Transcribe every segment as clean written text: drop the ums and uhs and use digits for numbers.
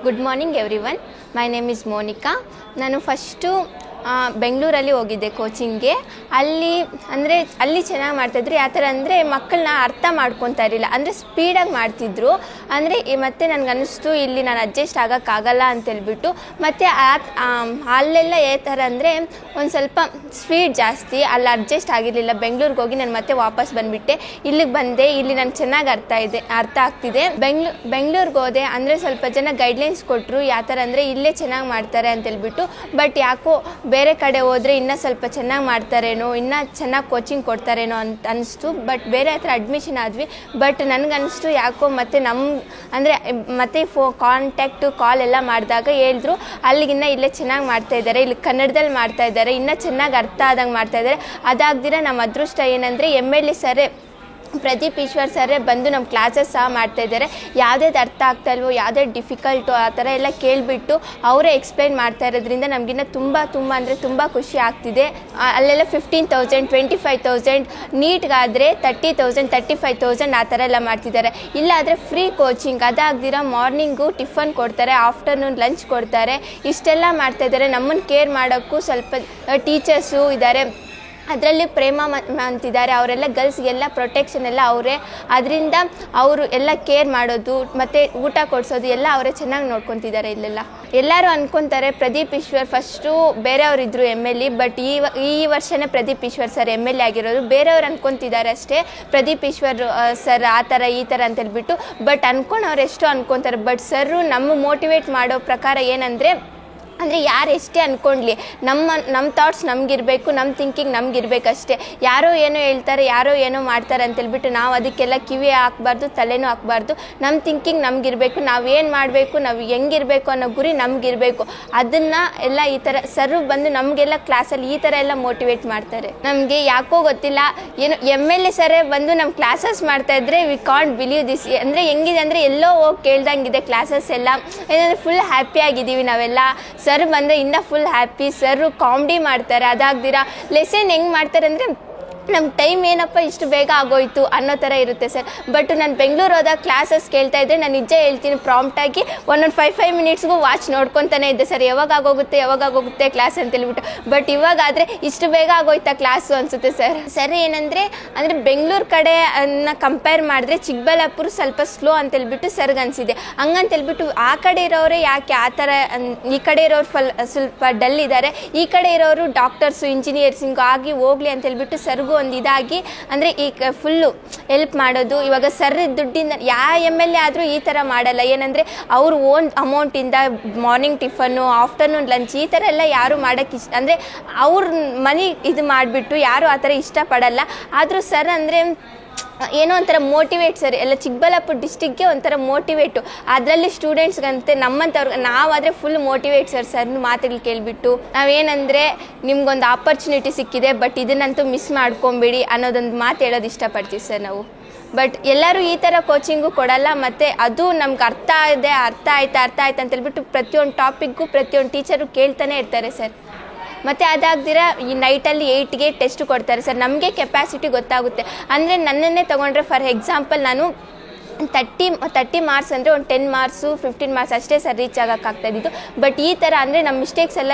Good morning everyone. My name is Monica. ನಾನು first ಬೆಂಗಳೂರಲ್ಲಿ ಹೋಗಿದ್ದೆ ಕೋಚಿಂಗ್ಗೆ. ಅಲ್ಲಿ ಚೆನ್ನಾಗಿ ಮಾಡ್ತಾಯಿದ್ರು. ಯಾವ ಥರ ಅಂದರೆ ಮಕ್ಕಳನ್ನ ಅರ್ಥ ಮಾಡ್ಕೊತಾ ಇರಲಿಲ್ಲ, ಅಂದರೆ ಸ್ಪೀಡಾಗಿ ಮಾಡ್ತಿದ್ರು. ಅಂದರೆ ಮತ್ತು ನನಗೆ ಅನ್ನಿಸ್ತು ಇಲ್ಲಿ ನಾನು ಅಡ್ಜಸ್ಟ್ ಆಗೋಕ್ಕಾಗಲ್ಲ ಅಂತೇಳ್ಬಿಟ್ಟು. ಮತ್ತು ಅಲ್ಲೆಲ್ಲ ಯಾವ ಥರ ಅಂದರೆ ಒಂದು ಸ್ವಲ್ಪ ಸ್ಪೀಡ್ ಜಾಸ್ತಿ, ಅಲ್ಲಿ ಅಡ್ಜಸ್ಟ್ ಆಗಿರಲಿಲ್ಲ. ಬೆಂಗಳೂರಿಗೆ ಹೋಗಿ ನಾನು ಮತ್ತೆ ವಾಪಸ್ ಬಂದುಬಿಟ್ಟೆ. ಇಲ್ಲಿಗೆ ಬಂದೆ, ಇಲ್ಲಿ ನನಗೆ ಚೆನ್ನಾಗಿ ಅರ್ಥ ಆಗ್ತಿದೆ. ಬೆಂಗಳೂರಿಗೆ ಹೋದೆ ಅಂದರೆ ಸ್ವಲ್ಪ ಜನ ಗೈಡ್ಲೈನ್ಸ್ ಕೊಟ್ಟರು, ಯಾವ ಥರ ಅಂದರೆ ಇಲ್ಲೇ ಚೆನ್ನಾಗಿ ಮಾಡ್ತಾರೆ ಅಂತೇಳ್ಬಿಟ್ಟು. ಬಟ್ ಯಾಕೋ ಬೇರೆ ಕಡೆ ಹೋದರೆ ಇನ್ನೂ ಸ್ವಲ್ಪ ಚೆನ್ನಾಗಿ ಮಾಡ್ತಾರೇನೋ, ಇನ್ನೂ ಚೆನ್ನಾಗಿ ಕೋಚಿಂಗ್ ಕೊಡ್ತಾರೇನೋ ಅಂತ ಅನ್ನಿಸ್ತು. ಬಟ್ ಬೇರೆ ಹತ್ರ ಅಡ್ಮಿಷನ್ ಆದ್ವಿ. ಬಟ್ ನನಗನ್ನಿಸ್ತು ಯಾಕೋ ಮತ್ತು ಮತ್ತೆ ಕಾಲ್ ಎಲ್ಲ ಮಾಡಿದಾಗ ಹೇಳಿದ್ರು ಅಲ್ಲಿಗಿನ್ನ ಇಲ್ಲೇ ಚೆನ್ನಾಗಿ ಮಾಡ್ತಾಯಿದ್ದಾರೆ, ಇಲ್ಲಿ ಕನ್ನಡದಲ್ಲಿ ಮಾಡ್ತಾಯಿದ್ದಾರೆ, ಇನ್ನೂ ಚೆನ್ನಾಗಿ ಅರ್ಥ ಆದಂಗೆ ಮಾಡ್ತಾಯಿದ್ದಾರೆ. ಅದಾಗ್ದಿರ ನಮ್ಮ ಅದೃಷ್ಟ ಏನಂದರೆ MLE ಸರೇ ಪ್ರದೀಪ್ ಈಶ್ವರ್ ಸರೇ ಬಂದು ನಮ್ಮ ಕ್ಲಾಸಸ್ ಸಹ ಮಾಡ್ತಾಯಿದ್ದಾರೆ. ಯಾವುದೇ ಅರ್ಥ ಆಗ್ತಾ ಇಲ್ವೋ, ಯಾವುದೇ ಡಿಫಿಕಲ್ಟು ಆ ಥರ ಎಲ್ಲ ಕೇಳಿಬಿಟ್ಟು ಅವರೇ ಎಕ್ಸ್ಪ್ಲೈನ್ ಮಾಡ್ತಾ ಇರೋದ್ರಿಂದ ನಮಗಿನ್ನ ತುಂಬ ಖುಷಿ ಆಗ್ತಿದೆ. ಅಲ್ಲೆಲ್ಲ 15,000, 25,000, ನೀಟ್ಗಾದರೆ 30,000, 35,000 ಆ ಥರ ಎಲ್ಲ ಮಾಡ್ತಿದ್ದಾರೆ. ಇಲ್ಲಾದರೆ ಫ್ರೀ ಕೋಚಿಂಗ್, ಅದಾಗ್ದಿರ ಮಾರ್ನಿಂಗು ಟಿಫನ್ ಕೊಡ್ತಾರೆ, ಆಫ್ಟರ್ನೂನ್ ಲಂಚ್ ಕೊಡ್ತಾರೆ, ಇಷ್ಟೆಲ್ಲ ಮಾಡ್ತಾಯಿದ್ದಾರೆ. ನಮ್ಮನ್ನು ಕೇರ್ ಮಾಡೋಕ್ಕೂ ಸ್ವಲ್ಪ ಟೀಚರ್ಸು ಇದ್ದಾರೆ. ಅದರಲ್ಲಿ ಪ್ರೇಮ ಅಂತಿದ್ದಾರೆ, ಅವರೆಲ್ಲ ಗರ್ಲ್ಸ್ಗೆಲ್ಲ ಪ್ರೊಟೆಕ್ಷನ್ ಎಲ್ಲ ಅವರೇ. ಅದರಿಂದ ಅವರು ಎಲ್ಲ ಕೇರ್ ಮಾಡೋದು ಮತ್ತು ಊಟ ಕೊಡಿಸೋದು ಎಲ್ಲ ಅವರೇ ಚೆನ್ನಾಗಿ ನೋಡ್ಕೊತಿದ್ದಾರೆ. ಇಲ್ಲೆಲ್ಲ ಎಲ್ಲರೂ ಅಂದ್ಕೊತಾರೆ ಪ್ರದೀಪ್ ಈಶ್ವರ್ ಫಸ್ಟು ಬೇರೆಯವರಿದ್ದರು MLE, ಬಟ್ ಈ ವರ್ಷನೇ ಪ್ರದೀಪ್ ಈಶ್ವರ್ ಸರ್ MLE ಆಗಿರೋದು. ಬೇರೆಯವ್ರು ಅಂದ್ಕೊತಿದ್ದಾರೆ ಅಷ್ಟೇ ಪ್ರದೀಪ್ ಈಶ್ವರ್ ಸರ್ ಆ ಥರ ಈ ಥರ ಅಂತೇಳ್ಬಿಟ್ಟು. ಬಟ್ ಅವ್ರು ಎಷ್ಟೋ ಅಂದ್ಕೊತಾರೆ. ಬಟ್ ಸರ್ರು ನಮ್ಮ ಮೋಟಿವೇಟ್ ಮಾಡೋ ಪ್ರಕಾರ ಏನಂದರೆ ಯಾರು ಎಷ್ಟೇ ಅಂದ್ಕೊಂಡ್ಲಿ ನಮ್ಮ ಥಾಟ್ಸ್ ನಮಗಿರಬೇಕು, ನಮ್ಮ ಥಿಂಕಿಂಗ್ ನಮಗಿರ್ಬೇಕಷ್ಟೇ. ಯಾರೋ ಏನೋ ಹೇಳ್ತಾರೆ, ಯಾರೋ ಏನೋ ಮಾಡ್ತಾರೆ ಅಂತೇಳ್ಬಿಟ್ಟು ನಾವು ಅದಕ್ಕೆಲ್ಲ ಕಿವಿ ಹಾಕ್ಬಾರ್ದು, ತಲೆನೂ ಹಾಕ್ಬಾರ್ದು. ನಮ್ಮ ಥಿಂಕಿಂಗ್ ನಮಗಿರಬೇಕು, ನಾವೇನು ಮಾಡಬೇಕು, ನಾವು ಹೆಂಗಿರಬೇಕು ಅನ್ನೋ ಗುರಿ ನಮಗಿರಬೇಕು. ಅದನ್ನು ಎಲ್ಲ ಈ ಥರ ಸರ್ರು ಬಂದು ನಮಗೆಲ್ಲ ಕ್ಲಾಸಲ್ಲಿ ಈ ಥರ ಎಲ್ಲ ಮೋಟಿವೇಟ್ ಮಾಡ್ತಾರೆ. ನಮಗೆ ಯಾಕೋ ಗೊತ್ತಿಲ್ಲ, ಏನು MLE ಸರೇ ಬಂದು ನಮ್ಮ ಕ್ಲಾಸಸ್ ಮಾಡ್ತಾಯಿದ್ರೆ ವಿ ಕಾಂಟ್ ಬಿಲೀವ್ ದಿಸ್. ಅಂದರೆ ಹೆಂಗಿದೆ ಅಂದರೆ ಎಲ್ಲೋ ಹೋಗಿ ಕೇಳ್ದಂಗಿದೆ ಕ್ಲಾಸಸ್ ಎಲ್ಲ. ಏನಂದರೆ ಫುಲ್ ಹ್ಯಾಪಿಯಾಗಿದ್ದೀವಿ ನಾವೆಲ್ಲ. ಸರ್ ಬಂದರೆ ಇನ್ನೂ ಫುಲ್ ಹ್ಯಾಪಿ. ಸರ್ರು ಕಾಮಿಡಿ ಮಾಡ್ತಾರೆ. ಅದಾಗ್ದಿರ ಲೆಸನ್ ಹೆಂಗೆ ಮಾಡ್ತಾರೆ ಅಂದರೆ ನಮ್ಮ ಟೈಮ್ ಏನಪ್ಪ ಇಷ್ಟು ಬೇಗ ಆಗೋಯ್ತು ಅನ್ನೋ ಥರ ಇರುತ್ತೆ ಸರ್. ಬಟ್ ನಾನು ಬೆಂಗಳೂರು ಹೋದಾಗ ಕ್ಲಾಸಸ್ ಕೇಳ್ತಾ ಇದ್ದರೆ ನಾನು ನಿಜ ಹೇಳ್ತೀನಿ, ಪ್ರಾಂಪ್ಟಾಗಿ ಒಂದೊಂದು 5 ಮಿನಿಟ್ಸ್ಗೂ ವಾಚ್ ನೋಡ್ಕೊತಾನೆ ಇದ್ದೆ ಸರ್, ಯಾವಾಗ ಆಗೋಗುತ್ತೆ ಕ್ಲಾಸ್ ಅಂತೇಳ್ಬಿಟ್ಟು. ಬಟ್ ಇವಾಗಾದರೆ ಇಷ್ಟು ಬೇಗ ಆಗೋಯ್ತಾ ಕ್ಲಾಸು ಅನಿಸುತ್ತೆ ಸರ್. ಏನಂದರೆ ಬೆಂಗಳೂರು ಕಡೆ ಕಂಪೇರ್ ಮಾಡಿದ್ರೆ ಚಿಕ್ಕಬಳ್ಳಾಪುರ ಸ್ವಲ್ಪ ಸ್ಲೋ ಅಂತೇಳ್ಬಿಟ್ಟು ಸರ್ಗೆ ಅನಿಸಿದೆ. ಹಂಗಂತೇಳ್ಬಿಟ್ಟು ಆ ಕಡೆ ಇರೋರೇ ಯಾಕೆ ಆ ಥರ, ಈ ಕಡೆ ಇರೋರು ಸ್ವಲ್ಪ ಡಲ್ ಇದ್ದಾರೆ, ಈ ಕಡೆ ಇರೋರು ಡಾಕ್ಟರ್ಸು ಇಂಜಿನಿಯರ್ಸಿಂಗು ಆಗಿ ಹೋಗಲಿ ಅಂತೇಳ್ಬಿಟ್ಟು ಸರ್ಗೂ ಒಂದು ಇದಾಗಿ ಅಂದರೆ ಈಗ ಫುಲ್ಲು ಹೆಲ್ಪ್ ಮಾಡೋದು. ಇವಾಗ ಸರ್ ದುಡ್ಡಿಂದ ಯಾವ MLE ಆದರೂ ಈ ಥರ ಮಾಡಲ್ಲ. ಏನಂದರೆ ಅವ್ರ ಓನ್ ಅಮೌಂಟಿಂದ ಮಾರ್ನಿಂಗ್ ಟಿಫನ್ನು, ಆಫ್ಟರ್ನೂನ್ ಲಂಚ್ ಈ ಥರ ಎಲ್ಲ ಯಾರು ಮಾಡೋಕ್ಕೆ ಅಂದರೆ ಅವ್ರ ಮನಿ ಇದು ಮಾಡಿಬಿಟ್ಟು ಯಾರು ಆ ಥರ ಇಷ್ಟಪಡಲ್ಲ. ಆದರೂ ಸರ್ ಅಂದರೆ ಏನೋ ಒಂಥರ ಮೋಟಿವೇಟ್ ಸರ್, ಎಲ್ಲ ಚಿಕ್ಕಬಳ್ಳಾಪುರ ಡಿಸ್ಟಿಕ್ಗೆ ಒಂಥರ ಮೋಟಿವೇಟು. ಅದರಲ್ಲಿ ಸ್ಟೂಡೆಂಟ್ಸ್ಗಂತೆ ನಮ್ಮಂಥವ್ರಿಗೆ ನಾವಾದರೆ ಫುಲ್ ಮೋಟಿವೇಟ್ ಸರ್ ಮಾತುಗಳು ಕೇಳಿಬಿಟ್ಟು. ನಾವೇನಂದರೆ ನಿಮ್ಗೊಂದು ಆಪರ್ಚುನಿಟಿ ಸಿಕ್ಕಿದೆ, ಬಟ್ ಇದನ್ನಂತೂ ಮಿಸ್ ಮಾಡ್ಕೊಬೇಡಿ ಅನ್ನೋದೊಂದು ಮಾತು ಹೇಳೋದು ಇಷ್ಟಪಡ್ತೀವಿ ಸರ್ ನಾವು. ಬಟ್ ಎಲ್ಲರೂ ಈ ಥರ ಕೋಚಿಂಗು ಕೊಡಲ್ಲ. ಮತ್ತು ಅದು ನಮ್ಗೆ ಅರ್ಥ ಆಯ್ತು ಅಂತೇಳ್ಬಿಟ್ಟು ಪ್ರತಿಯೊಂದು ಟಾಪಿಕ್ಗೂ ಪ್ರತಿಯೊಂದು ಟೀಚರು ಕೇಳ್ತಾನೆ ಇರ್ತಾರೆ ಸರ್. ಮತ್ತು ಅದಾಗ್ದಿರ ಈ ನೈಟಲ್ಲಿ 8ಗೆ ಟೆಸ್ಟ್ ಕೊಡ್ತಾರೆ ಸರ್. ನಮಗೆ ಕೆಪಾಸಿಟಿ ಗೊತ್ತಾಗುತ್ತೆ. ಅಂದರೆ ನನ್ನನ್ನೇ ತೊಗೊಂಡ್ರೆ ಫಾರ್ ಎಕ್ಸಾಂಪಲ್ ನಾನು 30 ಮಾರ್ಕ್ಸ್ ಅಂದರೆ ಒಂದು 10 ಮಾರ್ಕ್ಸು 15 ಮಾರ್ಕ್ಸ್ ಅಷ್ಟೇ ಸರ್ ರೀಚ್ ಆಗೋಕ್ಕಾಗ್ತಾಯಿದ್ದು. ಬಟ್ ಈ ಥರ ಅಂದರೆ ನಮ್ಮ ಮಿಸ್ಟೇಕ್ಸ್ ಎಲ್ಲ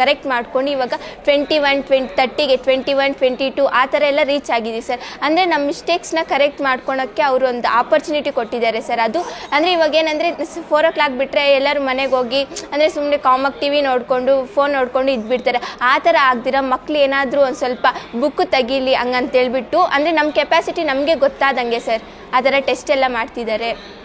ಕರೆಕ್ಟ್ ಮಾಡ್ಕೊಂಡು ಇವಾಗ 30ಗೆ 21, 22 ಆ ಥರ ಎಲ್ಲ ರೀಚ್ ಆಗಿದ್ದೀವಿ ಸರ್. ಅಂದರೆ ನಮ್ಮ ಮಿಸ್ಟೇಕ್ಸ್ನ ಕರೆಕ್ಟ್ ಮಾಡ್ಕೊಳೋಕ್ಕೆ ಅವರು ಒಂದು ಆಪರ್ಚುನಿಟಿ ಕೊಟ್ಟಿದ್ದಾರೆ ಸರ್. ಅದು ಅಂದರೆ ಇವಾಗ ಏನಂದರೆ 4 o'clock ಬಿಟ್ಟರೆ ಎಲ್ಲರೂ ಮನೆಗೆ ಹೋಗಿ ಅಂದರೆ ಸುಮ್ಮನೆ ಕಾಮಾಗಿ TV ನೋಡಿಕೊಂಡು ಫೋನ್ ನೋಡಿಕೊಂಡು ಇದ್ಬಿಡ್ತಾರೆ. ಆ ಥರ ಆಗ್ದಿರ ಮಕ್ಳು ಏನಾದರೂ ಒಂದು ಸ್ವಲ್ಪ ಬುಕ್ಕು ತೆಗೀಲಿ ಹಂಗಂತೇಳ್ಬಿಟ್ಟು ಅಂದರೆ ನಮ್ಮ ಕೆಪಾಸಿಟಿ ನಮಗೆ ಗೊತ್ತಾದಂಗೆ ಸರ್ ಆ ಥರ ಟೆಸ್ಟ್ ಎಲ್ಲ ಮಾಡ್ತಿದ್ದಾರೆ.